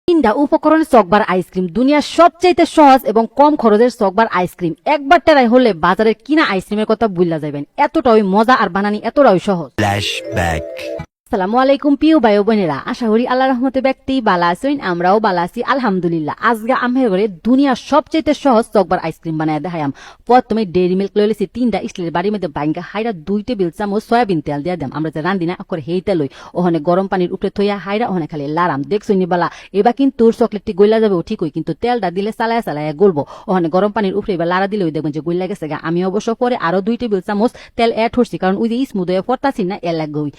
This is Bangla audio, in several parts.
তিনটা উপকরণের চকবার আইসক্রিম দুনিয়ার সবচাইতে সহজ এবং কম খরচের চকবার আইসক্রিম একবার টেরাই হলে বাজারের কিনা আইসক্রিমের কথা বুঝলা যাবেন। এতটাই মজা আর বানানি এতটাই সহজ। Flashback. আসসালামু আলাইকুম প্রিয় ভাই বোনেরা, আশা করি আল্লাহ রহমতে ব্যক্তি বালা আছেন, আমরাও বালা আছি আলহামদুলিল্লাহ। আজকে আমি করে দুনিয়ার সবচেয়ে সহজ চকবার আইসক্রিম বানায় দেখাইম। প্রথমে ডেইরি মিল্ক লই লেছি 3টা স্টিলের বাড়ির মধ্যে বাইঙ্গা হাইরা 2 টেবিল চামচ সয়াবিন তেল দিয়ে দাম। আমরা যে রান্ধি না করে হেই তেল লই ওখানে গরম পানির উপরে থইয়া হাইরা ওখানে খালি লারাম দেখছই নি বালা। এবার কিন্তু চকলেটটি গইলা যাবে ঠিকই, কিন্তু তেলটা দিলে চালায়া চালায়া গলবো। ওখানে গরম পানির উপরে এবার লারা দিলে ওই দেখবেন যে গইলা গেছে গা। আমি অবশ্য পরে আরো 2 টেবিল চামচ তেল অ্যাড করছি, কারণ ওই যে স্মুথ হয়ে পড়তাছি না এর লাগবে।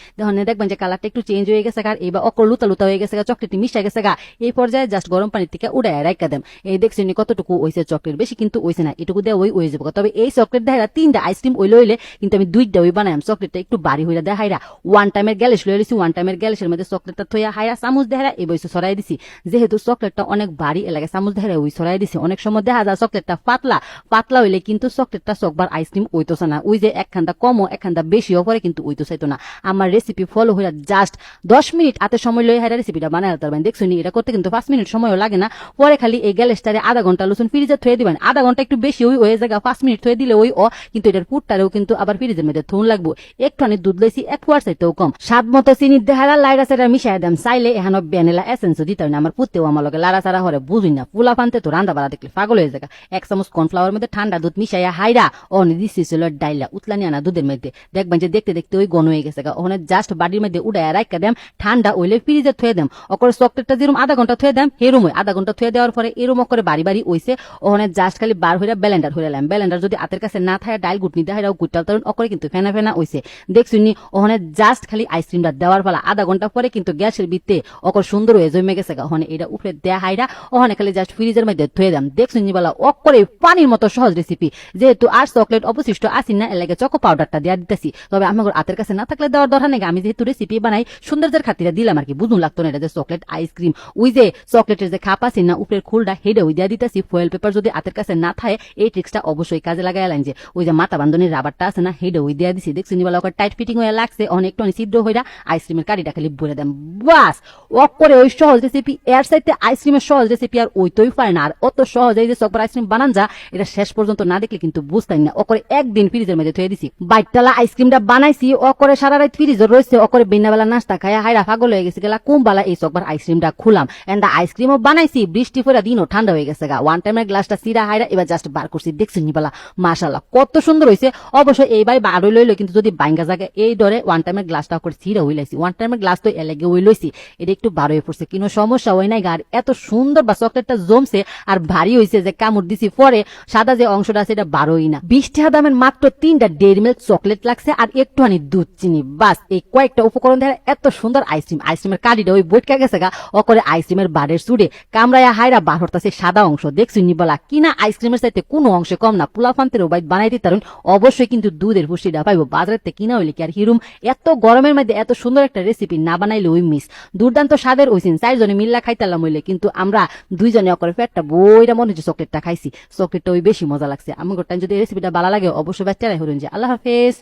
দেখবেন যে কালারটা একটু চেঞ্জ হয়ে গেছে গা, এবার অকর লুতা লুতা হয়ে গেছে গা, চকলেটটি মিশা গেছে গা। এই পর্যায়ে জাস্ট গরম পানির থেকে উড়ায় রাখা দেম। এই দেখছেন কতটুকু হইছে চকলেট, বেশি কিন্তু হইছে না, এটুকু দিয়ে ওই হয়ে যাবে। তবে এই চকলেট দেখাইরা 3টা আইসক্রিম ওই লইলে কিন্তু আমি 2টা ওই বানাইম। চকলেটটা একটু বাড়ি হইরা দেখাইরা 1 টাইমের গ্যালিশ লই লিছি। 1 টাইমের গ্যালিশের মধ্যে চকলেটটা থইয়া হাইরা চামচ দেখাইরা এই বইছে ছড়াই দিছি। যেহেতু চকলেটটা অনেক বাড়ি এলাকায় চামচ দেখাইরা ওই ছড়াই দিছি। অনেক সময় দেখা যায় চকলেটটা পাতলা পাতলা হইলে কিন্তু চকলেটটা চকবার আইসক্রিম হইতোছে না। ওই যে একখানটা কমও একখানটা বেশিও পরে কিন্তু হইতো চাইতো না। আমার রেসিপি ফলো হইরা জাস্ট 10 মিনিট হাতে সময় লই হাইরা রেসিপিটা বানায় পারবেন। দেখছুন এটা করতে কিন্তু 5 মিনিট সময়ও লাগে না। পরে খালি এই গ্যালেসটারে আধা ঘন্টা লুসুন ফ্রিজে থুয়ে দিবেন। আধা ঘন্টা একটু বেশি ওই হয়ে যায়, 5 মিনিট থুয়ে দিলে ওই কিন্তু এটার পুরটারেও কিন্তু আবার ফ্রিজের মধ্যে থুন লাগবো। একটুখানি দুধ লইছি 1 কোয়ার চাইতেও কম। স্বাদ মতো চিনি দেখারা লাইরা সেটা মিশাই দেন। চাইলে এখানে ভ্যানিলা এসেন্সও দিতে হয় না। আমার পুতেও আমার লগে লাড়া চাড়া হরে বুঝুই না, ফুলা ফানতে তো রান্না বাড়া দেখলে পাগল হয়ে যায়। 1 চামচ কর্নফ্লাওয়ার মধ্যে ঠান্ডা দুধ মিশাইয়া হাইরা অনে দিছিল ডাইলা উতলানি আনা দুধের মধ্যে। দেখবেন যে দেখতে দেখতে ওই ঘন হয়ে গেছে। ওখানে জাস্ট বাড়ির মধ্যে উড়ায় রাখা দেম, ঠান্ডা ওইলে ফ্রিজে থুয়ে দেম। ওকরে চকলেটটা যেরকম আধা ঘন্টা থুয়ে দেম হেরুম হয়। আধা ঘন্টা থুয়ে দেওয়ার পরে এরম করে বাড়ি বাড়ি হইছে। ওখানে জাস্ট খালি বার হইরা ব্লেন্ডার হইলাম। ব্লেন্ডার যদি হাতের কাছে না থাকে ডাইল গুটনি দেখাইরাও গুটাল তরুণ ওকরে কিন্তু ফেনা ফেনা হইছে। দেখছুনি ওখানে জাস্ট খালি আইসক্রিমটা দেওয়ার ফলে আধা ঘন্টা পরে কিন্তু গ্যাসের ভিতরে অকর সুন্দর হয়ে জমে গেছে। ওখানে এটা উপরে দেয়া হাইরা ওখানে খালি জাস্ট ফ্রিজের মধ্যে থুয়ে দেম। দেখছুনি বলা অকরে পানির মতো সহজ রেসিপি। যেহেতু আর চকলেট অবশিষ্ট আসি না, এর লাগে চকো পাউডারটা দেওয়া দিতেছি। তবে আমার হাতের কাছে না থাকলে দেওয়ার দরকার নেই। আমি যেহেতু রেসিপি বানাই সৌন্দর্যের খাতিরে দিলাম আর কি, বুঝুন লাগতো না এটা যে চকলেট আইসক্রিম। ওই যে চকলেটের যে খাপ আছে না উপরের খুলটা হেডে ওই দিয়া দিতেছি। ফয়েল পেপার যদি হাতের কাছে না থাকে এই ট্রিক্সটা অবশ্যই কাজে লাগাই লাইন, যে ওই যে মাথা বান্ধনের রাবারটা আছে না হেডে ওই দিয়া দিছি। দেখছি নিবালা ওকে টাইট ফিটিং হয়ে লাগছে, অনেকটা ছিদ্র হইরা আইসক্রিমের কারিটা খালি ভরে দেন। বাস ওক করে ওই সহজ রেসিপি এর সাথে আইসক্রিমের সহজ রেসিপি আর ওইটাই পারে না। আর অত সহজ এই যে চকবার আইসক্রিম বানান যা, এটা শেষ পর্যন্ত না দেখলে কিন্তু বুঝতাই না। ওকরে একদিন ফ্রিজের মধ্যে থুয়ে দিছি। বাইটটালা আইসক্রিমটা বানাইছি, ওকরে সারা রাত ফ্রিজে রয়েছে। ওকরে বিনাবেলা নাস্তা খায়া হাইরা পাগল হয়ে গেছে গেলা কুমবালা এই চকবার আইসক্রিমটা খুলাম। এন্ড আইসক্রিমও বানাইছি, বৃষ্টি পড়া দিনও ঠান্ডা হয়ে গেছে গা। 1 টাইমের গ্লাসটা সিরা হাইরা এবার জাস্ট বার করছি। দেখছি নিবালা মাশাআল্লাহ কত সুন্দর হয়েছে। অবশ্যই এইবার বারো লইলো, কিন্তু যদি বাইঙ্গা জায়গায় এই ডরে 1 টাইমের গ্লাসটা করে সিরা হইলাইছি। 1 টাইমের গ্লাস তো এলাগে ওই লইছি, এটা একটু বারো হয়ে পড়ছে, কোনো সমস্যা হয় নাই। আর এত সুন্দর বা চকলেটটা জমছে আর ভারী হয়েছে যে কামড় দিছি পরে সাদা যে অংশটা আছে এটা বারোই না। 20 টাকা দামের মাত্র 3টা ডেইরি মিল্ক চকলেট লাগছে আর একটুখানি দুধ চিনি। বাস এই কয়েকটা উপকরণ দিয়ে এত সুন্দর আইসক্রিম। আইসক্রিমের কাঠিটা ওই বইটকা গেছে গা, ও করে আইসক্রিমের বাড়ের চুড়ে কামড়াইয়া হাইরা বার হতাছে সাদা অংশ। দেখছি নিবলা কিনা আইসক্রিমের চাইতে কোনো অংশে কম না। পোলা ফান্তেরও বাইট বানাই দিতে পারেন। অবশ্যই কিন্তু দুধের পুষ্টিটা পাইবো। বাজারের থেকে কিনা হইলে কি আর হিরুম। এত গরমের মধ্যে এত সুন্দর একটা রেসিপি না বানাইলে ওই মিস। দুর্দান্ত স্বাদের হইছেন। 4 জনে মিল্লা খাইতালাম হইলে, কিন্তু আমরা 2 জনে অকরে পেটটা বইটা মনে হচ্ছে চকলেটটা খাইছি। চকলেটটা ওই বেশি মজা লাগছে। আমার টাইম যদি রেসিপিটা ভালো লাগে অবশ্যই বাচ্চারাই হরুন যে। আল্লাহ হাফেজ।